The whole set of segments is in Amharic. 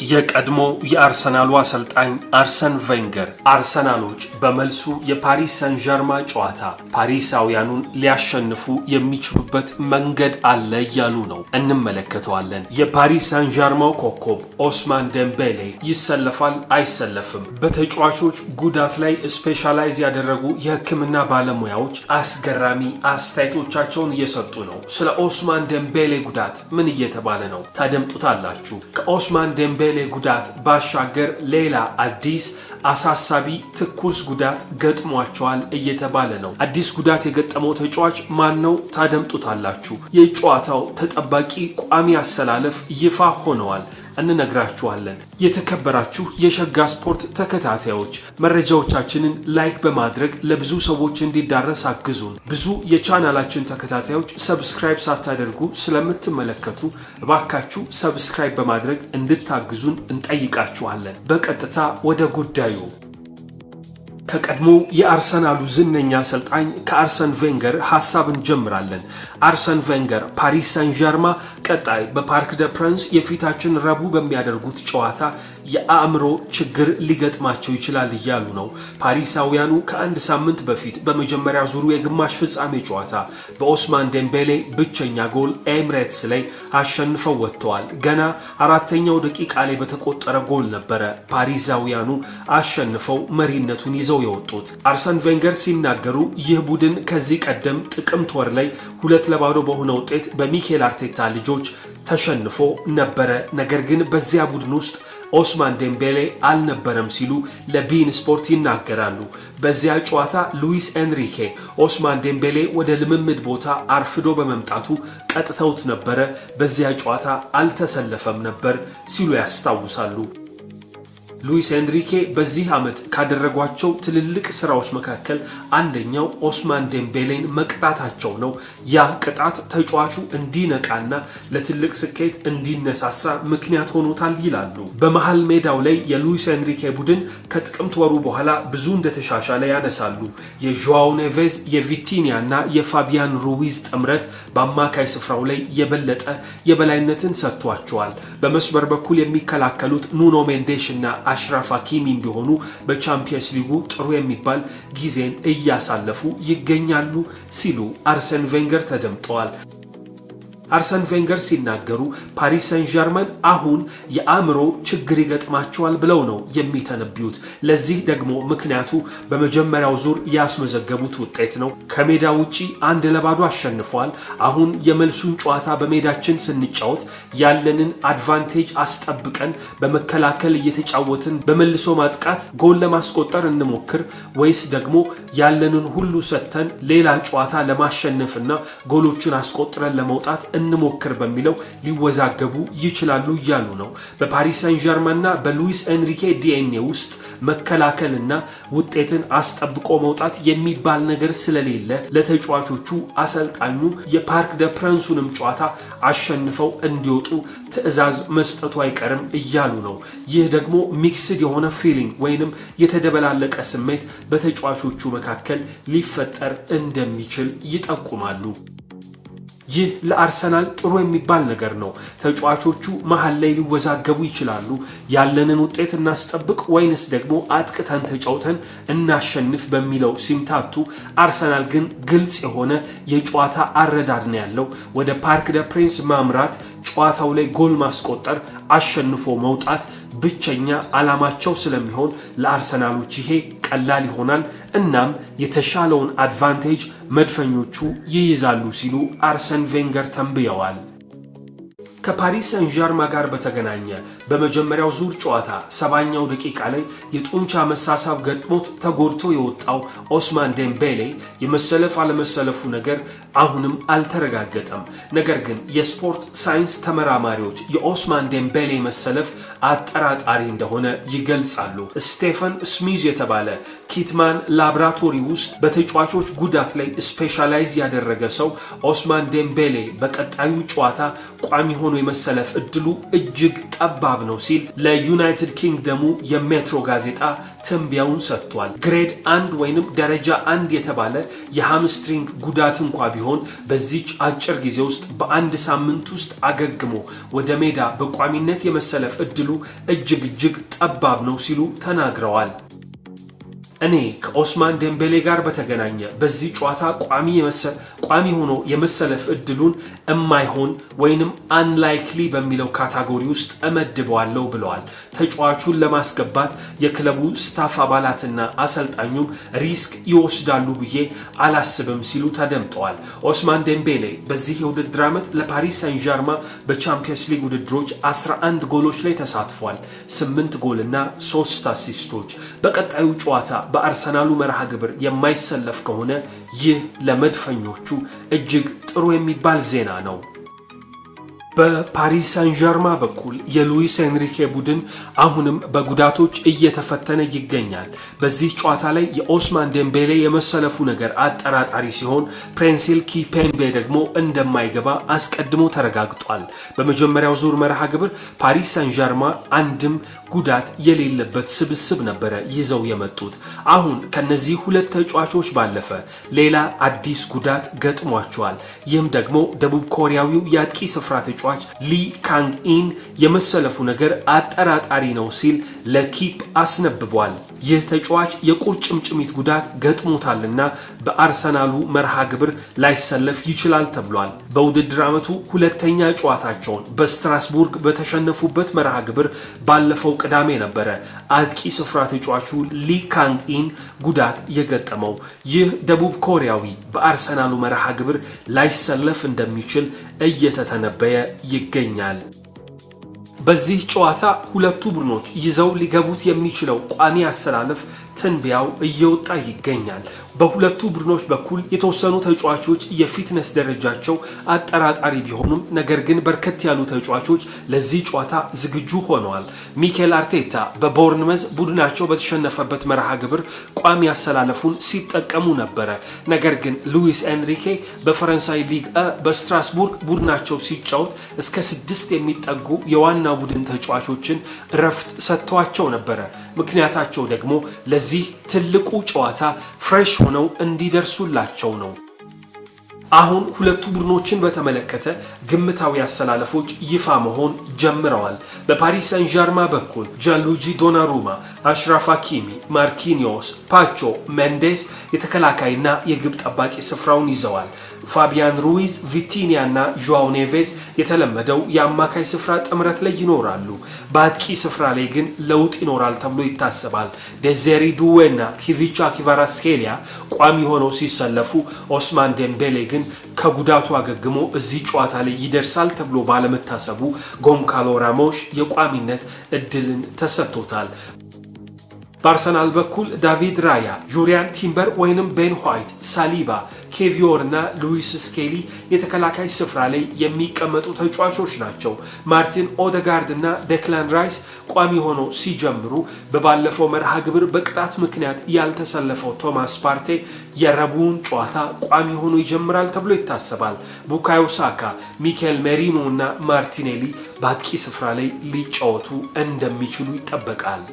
የቀድሞ የአርሰናሉ አሰልጣኝ አርሰን ቬንገር አርሰናሎች በመልሱ የፓሪስ ሰን ዠርማ ጨዋታ ፓሪሳውያኑን ሊያሸንፉ የሚችሉበት መንገድ አለ እያሉ ነው። እንመለከተዋለን። የፓሪስ ሰን ዠርማው ኮከብ ኦስማን ዴምቤሌ ይሰለፋል አይሰለፍም? በተጫዋቾች ጉዳት ላይ ስፔሻላይዝ ያደረጉ የሕክምና ባለሙያዎች አስገራሚ አስተያየቶቻቸውን እየሰጡ ነው። ስለ ኦስማን ዴምቤሌ ጉዳት ምን እየተባለ ነው? ታደምጡታላችሁ። ከኦስማን ዴምቤሌ ጉዳት ባሻገር ሌላ አዲስ አሳሳቢ ትኩስ ጉዳት ገጥሟቸዋል እየተባለ ነው። አዲስ ጉዳት የገጠመው ተጫዋች ማን ነው? ታደምጡታላችሁ። የጨዋታው ተጠባቂ ቋሚ አሰላለፍ ይፋ ሆነዋል። እንነግራችኋለን። የተከበራችሁ የሸጋ ስፖርት ተከታታዮች መረጃዎቻችንን ላይክ በማድረግ ለብዙ ሰዎች እንዲዳረስ አግዙን። ብዙ የቻናላችን ተከታታዮች ሰብስክራይብ ሳታደርጉ ስለምትመለከቱ እባካችሁ ሰብስክራይብ በማድረግ እንድታግዙን እንጠይቃችኋለን። በቀጥታ ወደ ጉዳዩ ከቀድሞ የአርሰናሉ ዝነኛ አሰልጣኝ ከአርሰን ቬንገር ሐሳብ እንጀምራለን። አርሰን ቬንገር ፓሪስ ሰን ዠርማ ቀጣይ በፓርክ ደ ፕራንስ የፊታችን ረቡዕ በሚያደርጉት ጨዋታ የአእምሮ ችግር ሊገጥማቸው ይችላል እያሉ ነው። ፓሪሳውያኑ ከአንድ ሳምንት በፊት በመጀመሪያ ዙሩ የግማሽ ፍጻሜ ጨዋታ በኦስማን ዴምቤሌ ብቸኛ ጎል ኤምሬትስ ላይ አሸንፈው ወጥተዋል። ገና አራተኛው ደቂቃ ላይ በተቆጠረ ጎል ነበረ ፓሪሳውያኑ አሸንፈው መሪነቱን ይዘው የወጡት። አርሰን ቬንገር ሲናገሩ ይህ ቡድን ከዚህ ቀደም ጥቅምት ወር ላይ 2-0 በሆነ ውጤት በሚኬል አርቴታ ልጆች ተሸንፎ ነበረ። ነገር ግን በዚያ ቡድን ውስጥ ኦስማን ዴምቤሌ አልነበረም ሲሉ ለቢን ስፖርት ይናገራሉ። በዚያ ጨዋታ ሉዊስ ኤንሪኬ ኦስማን ዴምቤሌ ወደ ልምምድ ቦታ አርፍዶ በመምጣቱ ቀጥተውት ነበረ። በዚያ ጨዋታ አልተሰለፈም ነበር ሲሉ ያስታውሳሉ። ሉዊስ ኤንሪኬ በዚህ ዓመት ካደረጓቸው ትልልቅ ስራዎች መካከል አንደኛው ኦስማን ዴምቤሌን መቅጣታቸው ነው። ያ ቅጣት ተጫዋቹ እንዲነቃና ለትልቅ ስኬት እንዲነሳሳ ምክንያት ሆኖታል ይላሉ። በመሃል ሜዳው ላይ የሉዊስ ኤንሪኬ ቡድን ከጥቅምት ወሩ በኋላ ብዙ እንደተሻሻለ ያነሳሉ። የዦአው ኔቬዝ የቪቲኒያና የፋቢያን ሩዊዝ ጥምረት በአማካይ ስፍራው ላይ የበለጠ የበላይነትን ሰጥቷቸዋል። በመስመር በኩል የሚከላከሉት ኑኖ ሜንዴሽና አሽራፍ ሀኪሚ ቢሆኑ በቻምፒየንስ ሊጉ ጥሩ የሚባል ጊዜን እያሳለፉ ይገኛሉ ሲሉ አርሰን ቬንገር ተደምጠዋል። አርሰን ቬንገር ሲናገሩ ፓሪስ ሰን ዠርመን አሁን የአእምሮ ችግር ይገጥማቸዋል ብለው ነው የሚተነብዩት። ለዚህ ደግሞ ምክንያቱ በመጀመሪያው ዙር ያስመዘገቡት ውጤት ነው። ከሜዳ ውጪ 1-0 አሸንፈዋል። አሁን የመልሱን ጨዋታ በሜዳችን ስንጫወት ያለንን አድቫንቴጅ አስጠብቀን በመከላከል እየተጫወትን በመልሶ ማጥቃት ጎል ለማስቆጠር እንሞክር ወይስ ደግሞ ያለንን ሁሉ ሰጥተን ሌላ ጨዋታ ለማሸነፍና ጎሎችን አስቆጥረን ለመውጣት እንሞክር በሚለው ሊወዛገቡ ይችላሉ እያሉ ነው። በፓሪስ ሰን ዠርማንና በሉዊስ ኤንሪኬ ዲኤንኤ ውስጥ መከላከልና ውጤትን አስጠብቆ መውጣት የሚባል ነገር ስለሌለ ለተጫዋቾቹ አሰልጣኙ የፓርክ ደ ፕራንሱንም ጨዋታ አሸንፈው እንዲወጡ ትዕዛዝ መስጠቱ አይቀርም እያሉ ነው። ይህ ደግሞ ሚክስድ የሆነ ፊሊንግ ወይንም የተደበላለቀ ስሜት በተጫዋቾቹ መካከል ሊፈጠር እንደሚችል ይጠቁማሉ። ይህ ለአርሰናል ጥሩ የሚባል ነገር ነው። ተጫዋቾቹ መሃል ላይ ሊወዛገቡ ይችላሉ። ያለንን ውጤት እናስጠብቅ ወይንስ ደግሞ አጥቅተን ተጫውተን እናሸንፍ በሚለው ሲምታቱ፣ አርሰናል ግን ግልጽ የሆነ የጨዋታ አረዳድ ነው ያለው። ወደ ፓርክ ደ ፕሪንስ ማምራት፣ ጨዋታው ላይ ጎል ማስቆጠር፣ አሸንፎ መውጣት ብቸኛ ዓላማቸው ስለሚሆን ለአርሰናሎች ይሄ ቀላል ይሆናል። እናም የተሻለውን አድቫንቴጅ መድፈኞቹ ይይዛሉ ሲሉ አርሰን ቬንገር ተንብየዋል። ከፓሪስ ሰን ዠርማ ጋር በተገናኘ በመጀመሪያው ዙር ጨዋታ 70ኛው ደቂቃ ላይ የጡንቻ መሳሳብ ገጥሞት ተጎድቶ የወጣው ኦስማን ዴምቤሌ የመሰለፍ አለመሰለፉ ነገር አሁንም አልተረጋገጠም። ነገር ግን የስፖርት ሳይንስ ተመራማሪዎች የኦስማን ዴምቤሌ መሰለፍ አጠራጣሪ እንደሆነ ይገልጻሉ። ስቴፈን ስሚዝ የተባለ ኪትማን ላብራቶሪ ውስጥ በተጫዋቾች ጉዳት ላይ ስፔሻላይዝ ያደረገ ሰው ኦስማን ዴምቤሌ በቀጣዩ ጨዋታ ቋሚ ሆኖ የመሰለፍ እድሉ እጅግ ጠባብ ነው ሲል ለዩናይትድ ኪንግደሙ የሜትሮ ጋዜጣ ትንቢያውን ሰጥቷል። ግሬድ 1 ወይንም ደረጃ 1 የተባለ የሃምስትሪንግ ጉዳት እንኳን ቢሆን በዚች አጭር ጊዜ ውስጥ በአንድ ሳምንት ውስጥ አገግሞ ወደ ሜዳ በቋሚነት የመሰለፍ እድሉ እጅግ ጠባብ ነው ሲሉ ተናግረዋል። እኔ ከኦስማን ዴምቤሌ ጋር በተገናኘ በዚህ ጨዋታ ቋሚ ሆኖ የመሰለፍ እድሉን የማይሆን ወይንም አንላይክሊ በሚለው ካታጎሪ ውስጥ እመድበዋለሁ ብለዋል። ተጫዋቹን ለማስገባት የክለቡ ስታፍ አባላትና አሰልጣኙም ሪስክ ይወስዳሉ ብዬ አላስብም ሲሉ ተደምጠዋል። ኦስማን ዴምቤሌ በዚህ የውድድር ዓመት ለፓሪስ ሳን ዠርማ በቻምፒየንስ ሊግ ውድድሮች 11 ጎሎች ላይ ተሳትፏል። 8 ጎልና 3 አሲስቶች። በቀጣዩ ጨዋታ በአርሰናሉ መርሃ ግብር የማይሰለፍ ከሆነ ይህ ለመድፈኞቹ እጅግ ጥሩ የሚባል ዜና ነው። በፓሪስ ሳን ዠርማ በኩል የሉዊስ ኤንሪኬ ቡድን አሁንም በጉዳቶች እየተፈተነ ይገኛል። በዚህ ጨዋታ ላይ የኦስማን ዴምቤሌ የመሰለፉ ነገር አጠራጣሪ ሲሆን ፕሪንሲል ኪፔምቤ ደግሞ እንደማይገባ አስቀድሞ ተረጋግጧል። በመጀመሪያው ዙር መርሃ ግብር ፓሪስ ሳን ዠርማ አንድም ጉዳት የሌለበት ስብስብ ነበረ ይዘው የመጡት። አሁን ከነዚህ ሁለት ተጫዋቾች ባለፈ ሌላ አዲስ ጉዳት ገጥሟቸዋል። ይህም ደግሞ ደቡብ ኮሪያዊው የአጥቂ ስፍራ ተጫዋች ሊ ካንግ ኢን የመሰለፉ ነገር አጠራጣሪ ነው ሲል ለኪፕ አስነብቧል። ይህ ተጫዋች የቁርጭምጭሚት ጉዳት ገጥሞታልና በአርሰናሉ መርሃ ግብር ላይሰለፍ ይችላል ተብሏል። በውድድር ዓመቱ ሁለተኛ ጨዋታቸውን በስትራስቡርግ በተሸነፉበት መርሃ ግብር ባለፈው ቅዳሜ ነበረ አጥቂ ስፍራ ተጫዋቹ ሊ ካንግ ኢን ጉዳት የገጠመው። ይህ ደቡብ ኮሪያዊ በአርሰናሉ መርሃ ግብር ላይሰለፍ እንደሚችል እየተተነበየ ይገኛል። በዚህ ጨዋታ ሁለቱ ቡድኖች ይዘው ሊገቡት የሚችለው ቋሚ አሰላለፍ ትንቢያው እየወጣ ይገኛል። በሁለቱ ቡድኖች በኩል የተወሰኑ ተጫዋቾች የፊትነስ ደረጃቸው አጠራጣሪ ቢሆኑም ነገር ግን በርከት ያሉ ተጫዋቾች ለዚህ ጨዋታ ዝግጁ ሆነዋል። ሚኬል አርቴታ በቦርንመዝ ቡድናቸው በተሸነፈበት መርሃ ግብር ቋሚ አሰላለፉን ሲጠቀሙ ነበረ። ነገር ግን ሉዊስ ኤንሪኬ በፈረንሳይ ሊግ በስትራስቡርግ ቡድናቸው ሲጫወት እስከ 6 የሚጠጉ የዋና ቡድን ተጫዋቾችን ረፍት ሰጥተዋቸው ነበረ። ምክንያታቸው ደግሞ ለዚህ ትልቁ ጨዋታ ፍሬሽ ሆነው እንዲደርሱላቸው ነው። አሁን ሁለቱ ቡድኖችን በተመለከተ ግምታዊ አሰላለፎች ይፋ መሆን ጀምረዋል። በፓሪስ ሳን ዠርማ በኩል ጃንሉጂ ዶናሩማ፣ አሽራፍ ሃኪሚ፣ ማርኪኒዮስ፣ ፓቾ፣ ሜንዴስ የተከላካይና የግብ ጠባቂ ስፍራውን ይዘዋል። ፋቢያን ሩይዝ፣ ቪቲኒያ እና ጆአው ኔቬዝ የተለመደው የአማካይ ስፍራ ጥምረት ላይ ይኖራሉ። በአጥቂ ስፍራ ላይ ግን ለውጥ ይኖራል ተብሎ ይታሰባል። ዴዜሪ ዱዌና ኪቪቻ ኪቫራትስኬሊያ ቋሚ ሆነው ሲሰለፉ ኦስማን ዴምቤሌ ግን ከጉዳቱ አገግሞ እዚህ ጨዋታ ላይ ይደርሳል ተብሎ ባለመታሰቡ ጎንካሎ ራሞሽ የቋሚነት እድልን ተሰጥቶታል። በአርሰናል በኩል ዳቪድ ራያ፣ ጁሪያን ቲምበር ወይንም ቤን ዋይት፣ ሳሊባ፣ ኬቪዮር እና ሉዊስ ስኬሊ የተከላካይ ስፍራ ላይ የሚቀመጡ ተጫዋቾች ናቸው። ማርቲን ኦደጋርድ እና ዴክላን ራይስ ቋሚ ሆነው ሲጀምሩ በባለፈው መርሃ ግብር በቅጣት ምክንያት ያልተሰለፈው ቶማስ ፓርቴ የረቡዕን ጨዋታ ቋሚ ሆኖ ይጀምራል ተብሎ ይታሰባል። ቡካዮ ሳካ፣ ሚኬል ሜሪኖ እና ማርቲኔሊ በአጥቂ ስፍራ ላይ ሊጫወቱ እንደሚችሉ ይጠበቃል።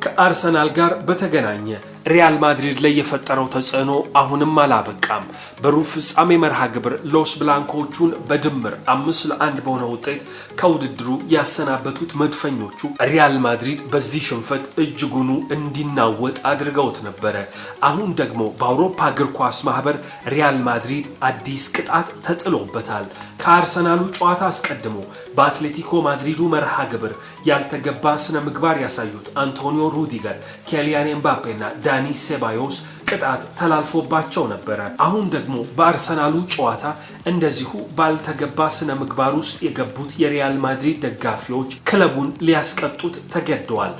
ከአርሰናል ጋር በተገናኘ ሪያል ማድሪድ ላይ የፈጠረው ተጽዕኖ አሁንም አላበቃም። በሩብ ፍጻሜ መርሃ ግብር ሎስ ብላንኮቹን በድምር 5-1 በሆነ ውጤት ከውድድሩ ያሰናበቱት መድፈኞቹ ሪያል ማድሪድ በዚህ ሽንፈት እጅጉኑ እንዲናወጥ አድርገውት ነበረ። አሁን ደግሞ በአውሮፓ እግር ኳስ ማህበር ሪያል ማድሪድ አዲስ ቅጣት ተጥሎበታል። ከአርሰናሉ ጨዋታ አስቀድሞ በአትሌቲኮ ማድሪዱ መርሃ ግብር ያልተገባ ስነ ምግባር ያሳዩት አንቶኒዮ ሩዲገር፣ ኬሊያን ኤምባፔና ዳኒ ሴባዮስ ቅጣት ተላልፎባቸው ነበረ። አሁን ደግሞ በአርሰናሉ ጨዋታ እንደዚሁ ባልተገባ ስነ ምግባር ውስጥ የገቡት የሪያል ማድሪድ ደጋፊዎች ክለቡን ሊያስቀጡት ተገደዋል።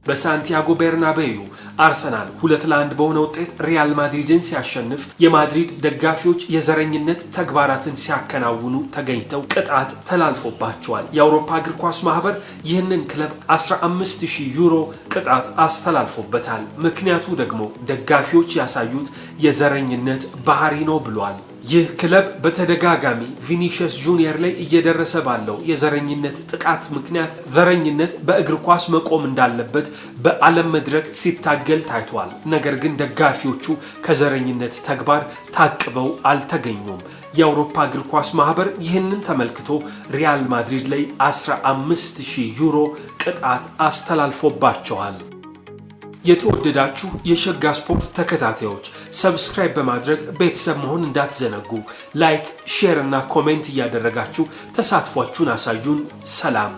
በሳንቲያጎ ቤርናቤዩ አርሰናል 2-1 በሆነ ውጤት ሪያል ማድሪድን ሲያሸንፍ የማድሪድ ደጋፊዎች የዘረኝነት ተግባራትን ሲያከናውኑ ተገኝተው ቅጣት ተላልፎባቸዋል። የአውሮፓ እግር ኳስ ማህበር ይህንን ክለብ 15000 ዩሮ ቅጣት አስተላልፎበታል። ምክንያቱ ደግሞ ደጋፊዎች ያሳዩት የዘረኝነት ባህሪ ነው ብሏል። ይህ ክለብ በተደጋጋሚ ቪኒሺየስ ጁኒየር ላይ እየደረሰ ባለው የዘረኝነት ጥቃት ምክንያት ዘረኝነት በእግር ኳስ መቆም እንዳለበት በዓለም መድረክ ሲታገል ታይቷል። ነገር ግን ደጋፊዎቹ ከዘረኝነት ተግባር ታቅበው አልተገኙም። የአውሮፓ እግር ኳስ ማህበር ይህንን ተመልክቶ ሪያል ማድሪድ ላይ 15000 ዩሮ ቅጣት አስተላልፎባቸዋል። የተወደዳችሁ የሸጋ ስፖርት ተከታታዮች ሰብስክራይብ በማድረግ ቤተሰብ መሆን እንዳትዘነጉ። ላይክ፣ ሼር እና ኮሜንት እያደረጋችሁ ተሳትፏችሁን አሳዩን። ሰላም።